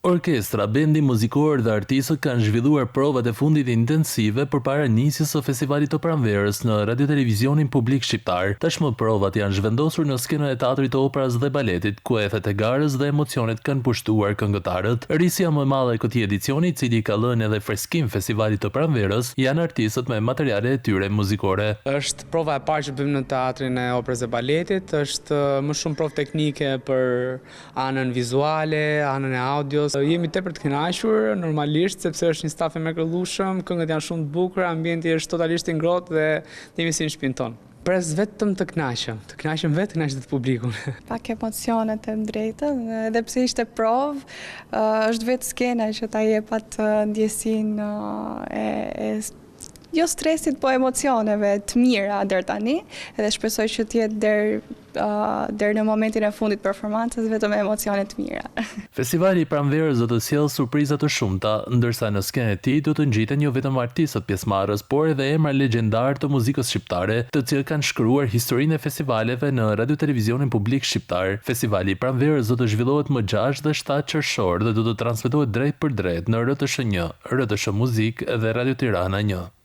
Orkestra, bendi muzikor dhe artistët kanë zhvilluar provat e fundit intensive përpara nisjes së festivalit të pranverës në radio-televizionin publik shqiptar. Tashmë provat janë zhvendosur në skenën e teatrit të operës dhe baletit, ku ethet e garës dhe emocionet kanë pushtuar këngëtarët. Rrisja më e madhe e këtij edicioni, i cili ka lënë edhe freskim festivalit të pranverës, janë artistët me materiale e tyre muzikore. Është prova e parë që bëjmë në teatrin e operës dhe baletit, është më shumë provë teknike për anën vizuale, anën e audios. Jemi tepër të kënaqur normalisht sepse është një staf i mrekullueshëm, këngët janë shumë të bukura, ambienti është totalisht i ngrohtë dhe jemi si në shtëpinë tonë. Pres vetëm të kënaqem vetë, të kënaqet publikun. Pak emocionet e drejta, edhe pse ishte provë, është vetë skena që ta jep atë ndjesinë e jo stresit, po emocioneve të mira deri tani, edhe shpresoj që të jetë deri në momentin e fundit performancës vetëm emocione të mira. Festivali i pranverës do të sjellë surpriza të shumta, ndërsa në skenën e tij do të ngjiten jo vetëm artistët pjesëmarrës, por edhe emra legjendar të muzikës shqiptare, të cilët kanë shkruar historinë e festivaleve në radio-televizionin publik shqiptar. Festivali i pranverës do të zhvillohet më 6 dhe 7 qershor dhe do të transmetohet drejt për drejt në RTS1, RTS Muzik dhe Radio Tirana 1.